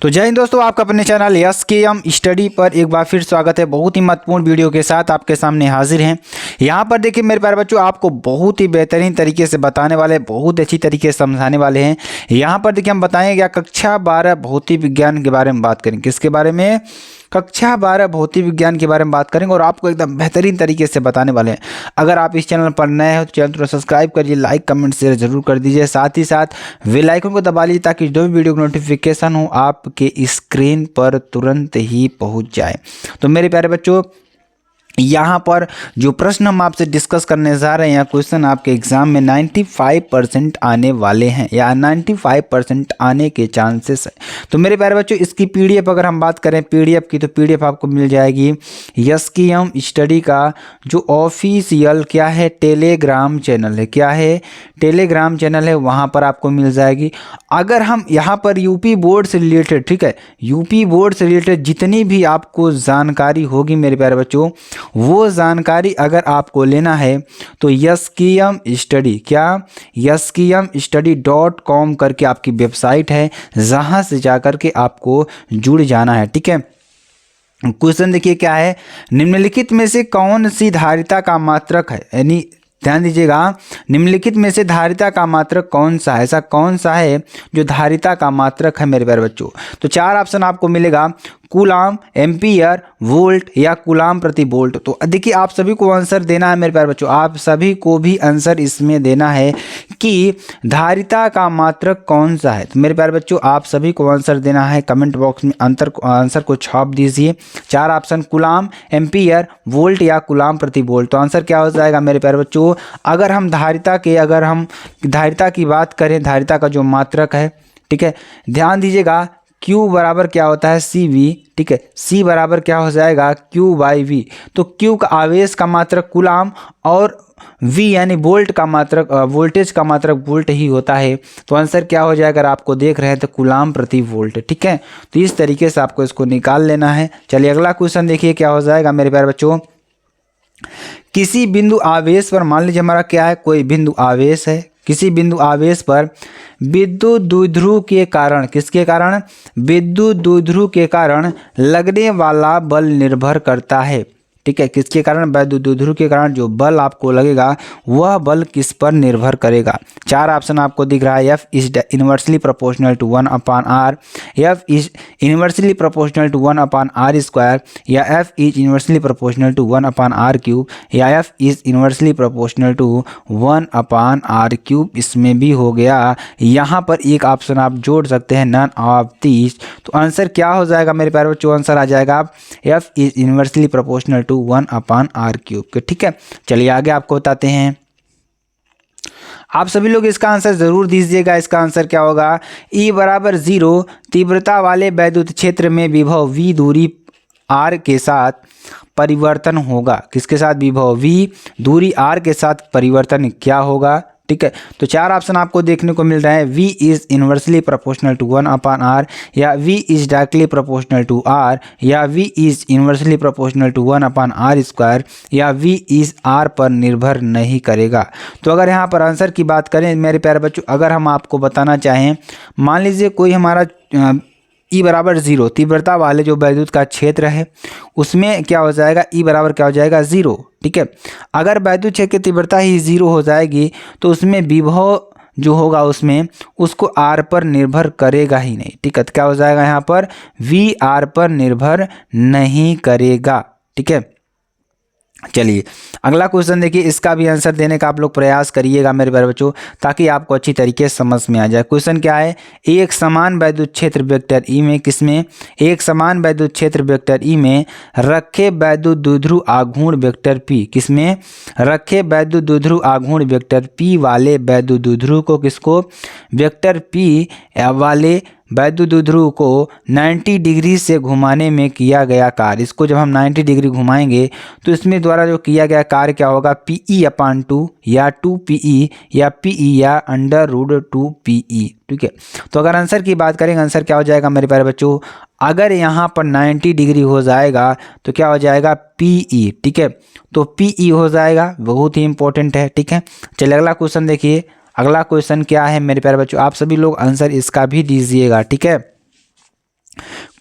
तो जय हिंद दोस्तों, आपका अपने चैनल एसकेएम स्टडी पर एक बार फिर स्वागत है। बहुत ही महत्वपूर्ण वीडियो के साथ आपके सामने हाजिर हैं। यहाँ पर देखिए मेरे प्यारे बच्चों, आपको बहुत ही बेहतरीन तरीके से बताने वाले, बहुत अच्छी तरीके से समझाने वाले हैं। यहाँ पर देखिए हम बताएंगे क्या कक्षा 12 भौतिक विज्ञान के बारे में बात करेंगे। किसके बारे में? कक्षा 12 भौतिक विज्ञान के बारे में बात करेंगे और आपको एकदम बेहतरीन तरीके से बताने वाले हैं। अगर आप इस चैनल पर नए हो तो चैनल को सब्सक्राइब करिए, लाइक कमेंट शेयर जरूर कर दीजिए। साथ ही साथ बेल आइकन को दबा लीजिए ताकि जो भी वीडियो की नोटिफिकेशन हो आपके स्क्रीन पर तुरंत ही पहुंच जाए। तो मेरे प्यारे बच्चों, यहाँ पर जो प्रश्न हम आपसे डिस्कस करने जा रहे हैं, या क्वेश्चन आपके एग्जाम में 95% आने वाले हैं या 95% आने के चांसेस है। तो मेरे प्यारे बच्चों, इसकी पीडीएफ अगर हम बात करें पीडीएफ की, तो पीडीएफ आपको मिल जाएगी एसकेएम स्टडी का जो ऑफिशियल क्या है टेलीग्राम चैनल है। क्या है? टेलीग्राम चैनल है, वहाँ पर आपको मिल जाएगी। अगर हम यहाँ पर यूपी बोर्ड से रिलेटेड, ठीक है, यूपी बोर्ड से रिलेटेड जितनी भी आपको जानकारी होगी मेरे प्यारे बच्चों, वो जानकारी अगर आपको लेना है तो एसकेएम स्टडी, क्या SKMstudy.com करके आपकी वेबसाइट है, जहां से जाकर के आपको जुड़ जाना है। ठीक है, क्वेश्चन देखिए क्या है, निम्नलिखित में से कौन सी धारिता का मात्रक है, यानी ध्यान दीजिएगा, निम्नलिखित में से धारिता का मात्रक कौन सा है, ऐसा कौन सा है जो धारिता का मात्रक है मेरे प्यारे बच्चों। तो चार ऑप्शन आपको मिलेगा, कूलाम, एम्पियर, वोल्ट या कूलाम प्रति वोल्ट। तो देखिए आप सभी को आंसर देना है मेरे प्यारे बच्चों, आप सभी को भी आंसर इसमें देना है कि धारिता का मात्रक कौन सा है। तो मेरे प्यारे बच्चों आप सभी को आंसर देना है, कमेंट बॉक्स में आंसर को छाप दीजिए। चार ऑप्शन, कूलाम, एम्पियर, वोल्ट या कूलाम प्रति वोल्ट। तो आंसर क्या हो जाएगा मेरे प्यारे बच्चों? अगर हम धारिता की बात करें, धारिता का जो मात्रक है, ठीक है, ध्यान दीजिएगा, Q बराबर क्या होता है CV, ठीक है, C बराबर क्या हो जाएगा Q/V। तो Q का आवेश का मात्रक कूलाम और V यानी वोल्ट का मात्रक, वोल्टेज का मात्रक वोल्ट ही होता है। तो आंसर क्या हो जाएगा? अगर आपको देख रहे हैं तो कूलाम प्रति वोल्ट। ठीक है, तो इस तरीके से आपको इसको निकाल लेना है। चलिए अगला क्वेश्चन देखिए क्या हो जाएगा मेरे प्यारे बच्चों। किसी बिंदु आवेश पर, मान लीजिए हमारा क्या है, कोई बिंदु आवेश है, किसी बिंदु आवेश पर विद्युत द्विध्रुव के कारण, किसके कारण? विद्युत द्विध्रुव के कारण लगने वाला बल निर्भर करता है। ठीक है, किसके कारण? विद्युत द्विध्रुव के कारण जो बल आपको लगेगा वह बल किस पर निर्भर करेगा। चार ऑप्शन आपको दिख रहा है, F is inversely proportional to 1/r, F is inversely proportional to 1/r², या F is inversely proportional to 1/r³, या F is inversely proportional to 1/r³। इसमें भी हो गया। यहाँ पर एक ऑप्शन आप जोड़ सकते हैं, नन ऑफ दीज। तो आंसर क्या हो जाएगा मेरे प्यारे बच्चों? आंसर आ जाएगा F is inversely proportional 1/r³। ठीक है, चलिए आगे आपको बताते हैं। आप सभी लोग इसका आंसर जरूर दीजिएगा। इसका आंसर क्या होगा? E बराबर 0 तीव्रता वाले वैद्युत क्षेत्र में विभव V दूरी r के साथ परिवर्तन होगा। किसके साथ? विभव V दूरी r के साथ परिवर्तन क्या होगा? ठीक है, तो चार ऑप्शन आपको देखने को मिल रहा है, V is inversely proportional to 1/r, या V is directly proportional to r, या V is inversely proportional to 1/r², या V इज r पर निर्भर नहीं करेगा। तो अगर यहाँ पर आंसर की बात करें मेरे प्यारे बच्चों, अगर हम आपको बताना चाहें, मान लीजिए कोई हमारा E बराबर 0 तीव्रता वाले जो वैद्युत का क्षेत्र है उसमें क्या हो जाएगा? E बराबर क्या हो जाएगा? 0। ठीक है, अगर वैद्युत क्षेत्र की तीव्रता ही 0 हो जाएगी तो उसमें विभव जो होगा उसमें उसको R पर निर्भर करेगा ही नहीं। ठीक है, तो क्या हो जाएगा यहाँ पर? V R पर निर्भर नहीं करेगा। ठीक है, चलिए अगला क्वेश्चन देखिए, इसका भी आंसर देने का आप लोग प्रयास करिएगा मेरे प्यारे बच्चों, ताकि आपको अच्छी तरीके से समझ में आ जाए। क्वेश्चन क्या है? एक समान वैद्युत क्षेत्र वेक्टर E में, किसमें? एक समान वैद्युत क्षेत्र वेक्टर E में रखे वैद्युत द्विध्रुव आघूर्ण वेक्टर P, किसमें? रखे वैद्युत द्विध्रुव आघूर्ण वेक्टर P वाले वैद्युत द्विध्रुव को, किसको? वेक्टर P वाले वैद्युत द्विध्रुव को 90 डिग्री से घुमाने में किया गया कार्य। इसको जब हम 90 डिग्री घुमाएंगे तो इसमें द्वारा जो किया गया कार्य क्या होगा? PE/2 या 2PE या PE या √2PE। ठीक है, तो अगर आंसर की बात करेंगे, आंसर क्या हो जाएगा मेरे प्यारे बच्चों? अगर यहाँ पर 90 डिग्री हो जाएगा तो क्या हो जाएगा? PE। ठीक है, तो PE हो जाएगा, बहुत ही इंपॉर्टेंट है। ठीक है, चलिए अगला क्वेश्चन देखिए। अगला क्वेश्चन क्या है मेरे प्यारे बच्चों? आप सभी लोग आंसर इसका भी दीजिएगा। ठीक है,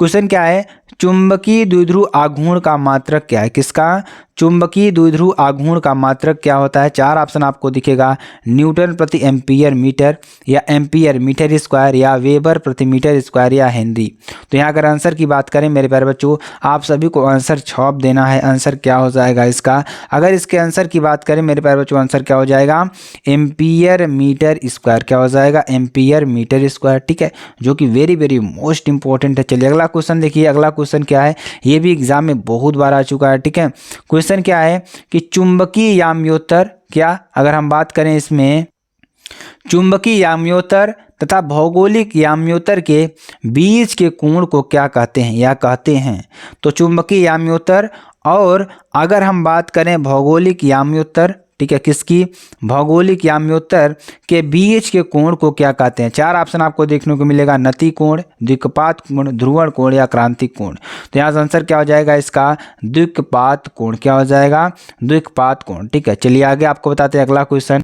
क्वेश्चन क्या है, चुंबकीय द्विध्रुव आघूर्ण का मात्रक क्या है? किसका? चुंबकीय द्विध्रुव आघूर्ण का मात्रक क्या होता है? 4 ऑप्शन आपको दिखेगा, न्यूटन प्रति एम्पियर मीटर, या एम्पियर मीटर स्क्वायर, या वेबर प्रति मीटर स्क्वायर, या हेनरी। तो यहाँ अगर आंसर की बात करें मेरे प्यारे बच्चों, आप सभी को आंसर छाप देना है। आंसर क्या हो जाएगा इसका? अगर इसके आंसर की बात करें मेरे प्यारे बच्चों, आंसर क्या हो जाएगा? Ampere metre square. क्या हो जाएगा? एम्पियर मीटर स्क्वायर, ठीक है, जो कि वेरी वेरी मोस्ट इंपॉर्टेंट है। चलिए अगला क्वेश्चन देखिए। अगला क्वेश्चन क्या है, ये भी एग्जाम में बहुत बार आ चुका है, ठीक है। क्वेश्चन क्या है कि चुंबकीय याम्योत्तर, क्या अगर हम बात करें इसमें, चुंबकीय याम्योत्तर तथा भौगोलिक याम्योत्तर के बीच के कोण को क्या कहते हैं या कहते हैं? तो चुंबकीय याम्योत्तर और अगर हम बात करें भौगोलिक याम्योत्तर, ठीक है, किसकी? भौगोलिक याम्योत्तर के बीच के कोण को क्या कहते हैं? 4 ऑप्शन आपको देखने को मिलेगा, नति कोण, द्विकपात कोण, ध्रुवण कोण, या क्रांतिक कोण। तो यहाँ आंसर क्या हो जाएगा इसका? द्विकपात कोण। क्या हो जाएगा? द्विकपात कोण, ठीक है। चलिए आगे आपको बताते हैं अगला क्वेश्चन।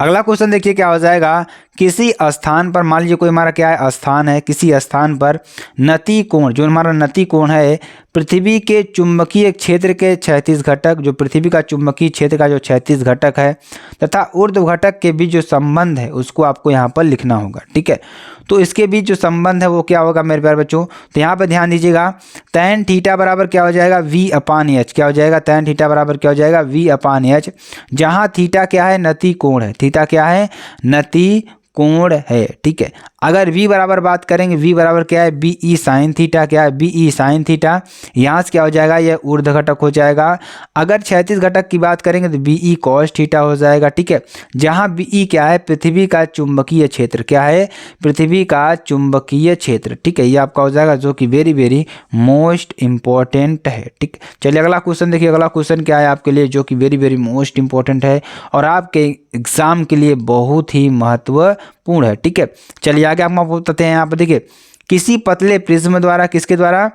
अगला क्वेश्चन देखिए क्या हो जाएगा, किसी स्थान पर, मान लीजिए कोई हमारा क्या है, स्थान है, किसी स्थान पर नति कोण, जो हमारा नति कोण है, पृथ्वी के चुंबकीय क्षेत्र के 36 घटक, जो पृथ्वी का चुंबकीय क्षेत्र का जो 36 घटक है तथा ऊर्ध्व घटक के बीच जो संबंध है उसको आपको यहाँ पर लिखना होगा, ठीक है। तो इसके बीच जो संबंध है वो क्या होगा मेरे प्यारे बच्चों? तो यहाँ पर ध्यान दीजिएगा, tan थीटा बराबर क्या हो जाएगा? V/H। क्या हो जाएगा? tan थीटा बराबर क्या हो जाएगा? V/H, जहाँ थीटा क्या है? नति कोण है। थीटा क्या है? नति कोण है, ठीक है। अगर v बराबर बात करेंगे, v बराबर क्या है? BE sine theta. क्या है? BE sine theta. यहाँ से क्या हो जाएगा? यह ऊर्ध्व घटक हो जाएगा। अगर 36 घटक की बात करेंगे तो BE कॉस थीटा हो जाएगा, ठीक है। जहाँ BE क्या है? पृथ्वी का चुंबकीय क्षेत्र। क्या है? पृथ्वी का चुंबकीय क्षेत्र, ठीक है। ये आपका हो जाएगा, जो कि वेरी वेरी मोस्ट इंपॉर्टेंट है, ठीक। चलिए अगला क्वेश्चन देखिए। अगला क्वेश्चन क्या है आपके लिए, जो कि वेरी वेरी मोस्ट इंपॉर्टेंट है और आपके एग्जाम के लिए बहुत ही महत्वपूर्ण है, ठीक है। चलिए आगे हम आपको बताते हैं। यहाँ पर देखिए, किसी पतले प्रिज्म द्वारा, किसके द्वारा?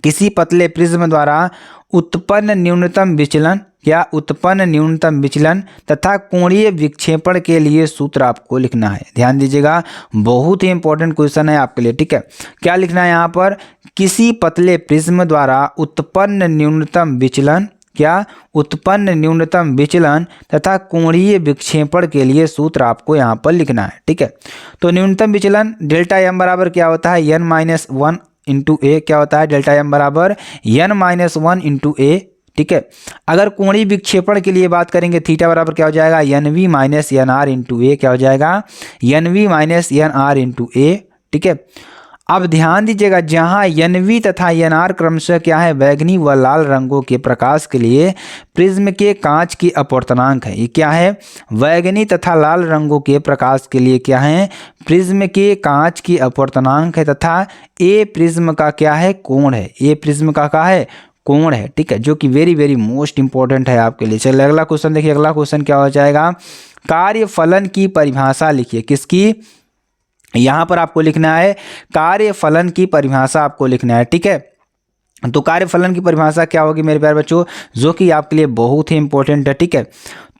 किसी पतले प्रिज्म द्वारा उत्पन्न न्यूनतम विचलन, क्या? उत्पन्न न्यूनतम विचलन तथा कोणीय विक्षेपण के लिए सूत्र आपको लिखना है। ध्यान दीजिएगा, बहुत ही इंपॉर्टेंट क्वेश्चन है आपके लिए, ठीक है। क्या लिखना है यहाँ पर? किसी पतले प्रिज्म द्वारा उत्पन्न न्यूनतम विचलन, क्या? उत्पन्न न्यूनतम विचलन तथा कोणीय विक्षेपण के लिए सूत्र आपको यहाँ पर लिखना है, ठीक है। तो न्यूनतम विचलन डेल्टा m बराबर क्या होता है? n-1 इंटू ए। क्या होता है? डेल्टा m बराबर n-1 इंटू ए, ठीक है। अगर कोणीय विक्षेपण के लिए बात करेंगे, थीटा बराबर क्या हो जाएगा? NV माइनस NR इंटू ए। क्या हो जाएगा? NV माइनस NR इंटू ए, ठीक है। अब ध्यान दीजिएगा, जहां NV तथा NR क्रमशः क्या है? बैंगनी व लाल रंगों के प्रकाश के लिए प्रिज्म के कांच की अपवर्तनांक है। ये क्या है? बैंगनी तथा लाल रंगों के प्रकाश के लिए क्या है? प्रिज्म के कांच की अपवर्तनांक है तथा ए प्रिज्म का क्या है? कोण है। ए प्रिज्म का क्या है? कोण है, ठीक है, जो कि वेरी वेरी मोस्ट इंपॉर्टेंट है आपके लिए। चलिए अगला क्वेश्चन देखिए। अगला क्वेश्चन क्या हो जाएगा? कार्यफलन की परिभाषा लिखिए। किसकी? यहाँ पर आपको लिखना है कार्यफलन की परिभाषा आपको लिखना है, ठीक है। तो कार्यफलन की परिभाषा क्या होगी मेरे प्यारे बच्चों, जो कि आपके लिए बहुत ही इंपॉर्टेंट है, ठीक है।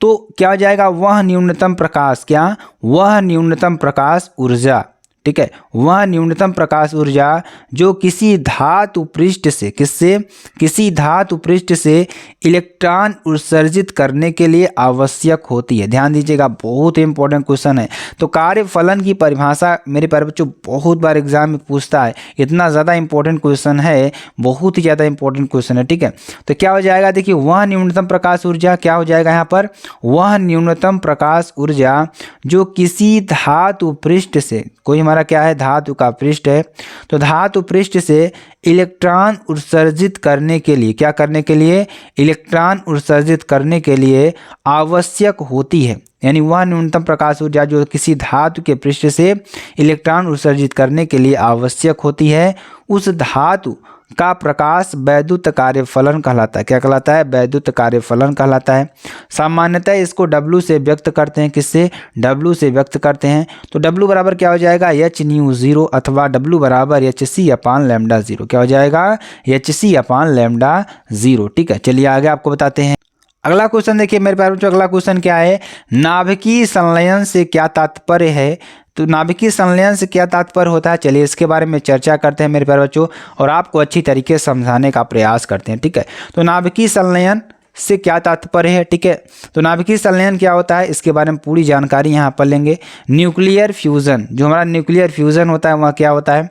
तो क्या हो जाएगा? वह न्यूनतम प्रकाश, क्या? वह न्यूनतम प्रकाश ऊर्जा, ठीक है, वह न्यूनतम प्रकाश ऊर्जा जो किसी धातु पृष्ठ से, किससे? किसी धातु पृष्ठ से इलेक्ट्रॉन उत्सर्जित करने के लिए आवश्यक होती है। ध्यान दीजिएगा, बहुत ही इंपॉर्टेंट क्वेश्चन है। तो कार्यफलन की परिभाषा मेरे प्यारे बच्चों बहुत बार एग्जाम में पूछता है, इतना ज़्यादा इंपॉर्टेंट क्वेश्चन है, बहुत ही ज़्यादा इंपॉर्टेंट क्वेश्चन है, ठीक है। तो क्या हो जाएगा? देखिए, वह न्यूनतम प्रकाश ऊर्जा क्या हो जाएगा यहाँ पर? वह न्यूनतम प्रकाश ऊर्जा जो किसी धातु पृष्ठ से, कोई हमारा क्या है? धातु का पृष्ठ है, तो धातु पृष्ठ से इलेक्ट्रॉन उत्सर्जित करने के लिए, क्या करने के लिए? इलेक्ट्रॉन उत्सर्जित करने के लिए आवश्यक होती है। यानी वह न्यूनतम प्रकाश ऊर्जा जो किसी धातु के पृष्ठ से इलेक्ट्रॉन उत्सर्जित करने के लिए आवश्यक होती है, उस धातु का प्रकाश वैद्युत कार्यफलन कहलाता है। क्या कहलाता है? वैद्युत कार्यफलन कहलाता है। सामान्यतः इसको W से व्यक्त करते हैं। किससे? W से व्यक्त करते हैं। तो W बराबर क्या हो जाएगा? h/0 अथवा W बराबर hc/λ0। क्या हो जाएगा? hc/λ0, ठीक है। चलिए आगे आपको बताते हैं। अगला क्वेश्चन देखिए मेरे प्यारे बच्चों। अगला क्वेश्चन क्या है? नाभिकीय संलयन से क्या तात्पर्य है? तो नाभिकीय संलयन से क्या तात्पर्य होता है, चलिए इसके बारे में चर्चा करते हैं मेरे प्यारे बच्चों और आपको अच्छी तरीके से समझाने का प्रयास करते हैं। ठीक है, तो नाभिकीय संलयन से क्या तात्पर्य है। ठीक है, तो नाभिकीय संलयन क्या होता है इसके बारे में पूरी जानकारी यहाँ पर लेंगे। न्यूक्लियर फ्यूजन, जो हमारा न्यूक्लियर फ्यूजन होता है वह क्या होता है,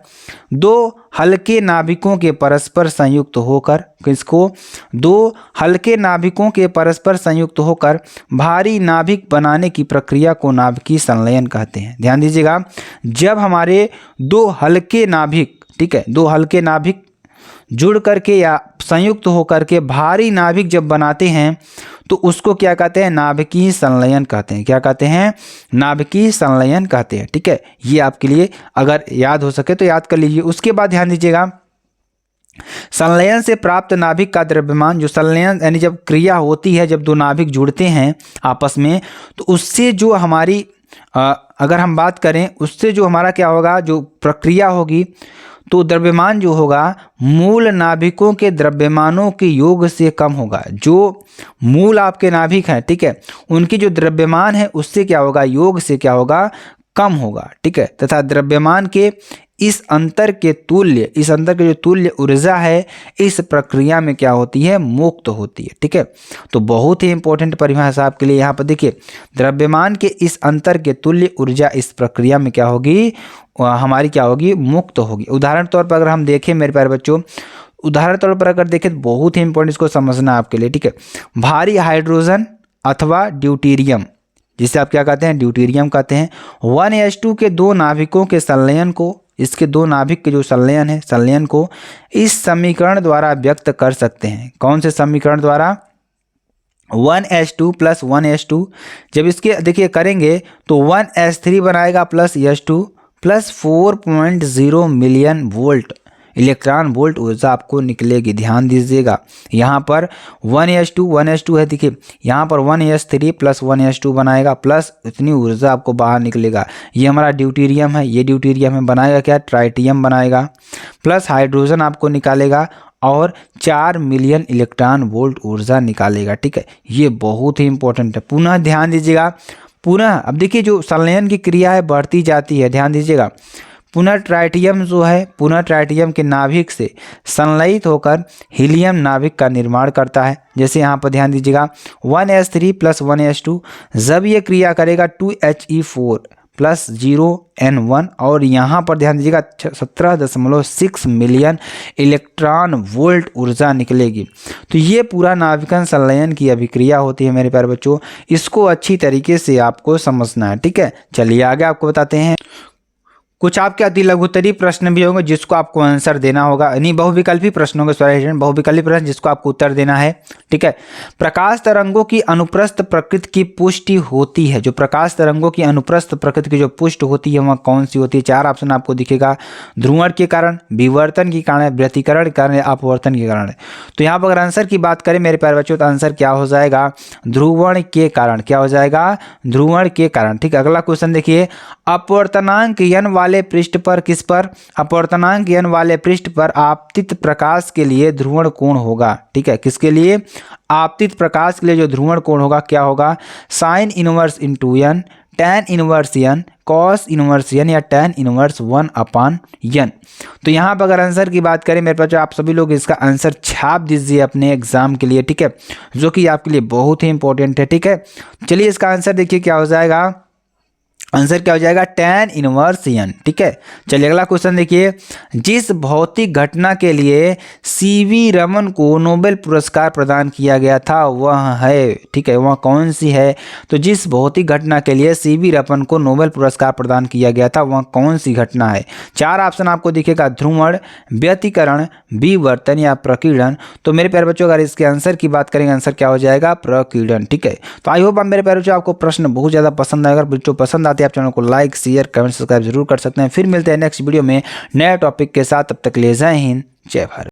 दो हल्के नाभिकों के परस्पर संयुक्त होकर, किसको, दो हल्के नाभिकों के परस्पर संयुक्त होकर भारी नाभिक बनाने की प्रक्रिया को नाभिकीय संलयन कहते हैं। ध्यान दीजिएगा, जब हमारे दो हल्के नाभिक, ठीक है, दो हल्के नाभिक जुड़ करके या संयुक्त होकर के भारी नाभिक जब बनाते हैं तो उसको क्या कहते हैं, नाभिकीय संलयन कहते हैं। क्या कहते हैं, नाभिकीय संलयन कहते हैं। ठीक है, ये आपके लिए अगर याद हो सके तो याद कर लीजिए। उसके बाद ध्यान दीजिएगा, संलयन से प्राप्त नाभिक का द्रव्यमान, जो संलयन यानी जब क्रिया होती है, जब दो नाभिक जुड़ते हैं आपस में, तो उससे जो हमारी अगर हम बात करें उससे जो हमारा क्या होगा, जो प्रक्रिया होगी, तो द्रव्यमान जो होगा मूल नाभिकों के द्रव्यमानों के योग से कम होगा। जो मूल आपके नाभिक हैं, ठीक है, उनकी जो द्रव्यमान है उससे क्या होगा, योग से क्या होगा, कम होगा। ठीक है, तथा द्रव्यमान के इस अंतर के तुल्य, इस अंतर के जो तुल्य ऊर्जा है इस प्रक्रिया में क्या होती है, मुक्त होती है। ठीक है, तो बहुत ही इंपॉर्टेंट परिभाषा आपके लिए यहाँ पर देखिए, द्रव्यमान के इस अंतर के तुल्य ऊर्जा इस प्रक्रिया में क्या होगी, हमारी क्या होगी, मुक्त होगी। उदाहरण तौर पर अगर हम देखें मेरे प्यारे बच्चों, उदाहरण तौर पर अगर देखें तो बहुत ही इंपॉर्टेंट इसको समझना आपके लिए। ठीक है, भारी हाइड्रोजन अथवा ड्यूटेरियम, जिसे आप क्या कहते हैं, ड्यूटेरियम कहते हैं, 1s2 के दो नाभिकों के संलयन को, इसके दो नाभिक के जो संलयन है, संलयन को इस समीकरण द्वारा व्यक्त कर सकते हैं। कौन से समीकरण द्वारा, 1s2 प्लस 1s2, जब इसके देखिए करेंगे तो 1s3 बनाएगा plus s2 plus 4.0 million volt electron volt ऊर्जा आपको निकलेगी। ध्यान दीजिएगा, यहाँ पर 1s2 है, देखिए यहाँ पर 1s3 प्लस 1s2 बनाएगा प्लस इतनी ऊर्जा आपको बाहर निकलेगा। ये हमारा ड्यूटेरियम है, ये ड्यूटेरियम है, बनाएगा क्या, ट्राइटियम बनाएगा, प्लस हाइड्रोजन आपको निकालेगा और 4 मिलियन इलेक्ट्रॉन वोल्ट ऊर्जा निकालेगा। ठीक है, ये बहुत ही इंपॉर्टेंट है। पुनः ध्यान दीजिएगा, पुनः अब देखिए जो संलयन की क्रिया है बढ़ती जाती है, ध्यान दीजिएगा, पुनः ट्राइटियम जो है, पुनः ट्राइटियम के नाभिक से संलयित होकर हीलियम नाभिक का निर्माण करता है। जैसे यहाँ पर ध्यान दीजिएगा 1s3 प्लस 1s2, जब ये क्रिया करेगा 2He4 प्लस 0n1 और यहाँ पर ध्यान दीजिएगा 17.6 मिलियन इलेक्ट्रॉन वोल्ट ऊर्जा निकलेगी। तो ये पूरा नाभिकन संलयन की अभिक्रिया होती है मेरे प्यारे बच्चों, इसको अच्छी तरीके से आपको समझना है। ठीक है, चलिए आगे आपको बताते हैं। कुछ आपके अति लघुत्तरीय प्रश्न भी होंगे जिसको आपको आंसर देना होगा, यानी बहुविकल्पी प्रश्न होंगे, सॉरी बहुविकल्पी प्रश्न जिसको आपको उत्तर देना है। ठीक है, प्रकाश तरंगों की अनुप्रस्थ प्रकृति की पुष्टि होती है, जो प्रकाश तरंगों की अनुप्रस्थ प्रकृति की जो पुष्ट होती है वह कौन सी होती है। 4 ऑप्शन आपको दिखेगा, ध्रुवण के कारण, विवर्तन के कारण, व्यतिकरण के कारण, अपवर्तन के कारण। तो यहाँ पर अगर आंसर की बात करें मेरे प्यारे बच्चों तो आंसर क्या हो जाएगा, ध्रुवण के कारण। क्या हो जाएगा, ध्रुवण के कारण। ठीक है, अगला क्वेश्चन देखिए, अपवर्तनांक n वाले पृष्ठ पर, किस पर, अपवर्तनांक n वाले पृष्ठ पर आपतित प्रकाश के लिए ध्रुवण कोण होगा। ठीक है, किसके लिए, आपतित प्रकाश के लिए जो ध्रुवण कोण होगा क्या होगा, sine inverse into n, tan inverse n, cos inverse n या tan इनवर्स 1/n। तो यहाँ पर अगर आंसर की बात करें मेरे पास, आप सभी लोग इसका आंसर छाप दीजिए अपने एग्जाम के लिए। ठीक है, जो कि आपके लिए बहुत ही इंपॉर्टेंट है। ठीक है, चलिए इसका आंसर देखिए क्या हो जाएगा, आंसर क्या हो जाएगा, tan इनवर्स n। ठीक है, चलिए अगला क्वेश्चन देखिए, जिस भौतिक घटना के लिए सीवी रमन को नोबेल पुरस्कार प्रदान किया गया था वह है, ठीक है, वह कौन सी है। तो जिस भौतिक घटना के लिए सीवी रमन को नोबेल पुरस्कार प्रदान किया गया था वह कौन सी घटना है। 4 ऑप्शन आपको दिखेगा, ध्रुवण, व्यतिकरण, विवर्तन या प्रकीर्णन। तो मेरे प्यारे बच्चों अगर इसके आंसर की बात करेंगे, आंसर क्या हो जाएगा, प्रकीर्णन। ठीक है, तो आई होप मेरे प्यारे बच्चों आपको प्रश्न बहुत ज़्यादा पसंद आएगा। बच्चों पसंद आते आप चैनल को लाइक, शेयर, कमेंट, सब्सक्राइब जरूर कर सकते हैं। फिर मिलते हैं नेक्स्ट वीडियो में नए टॉपिक के साथ, तब तक ले जय हिंद, जय भारत।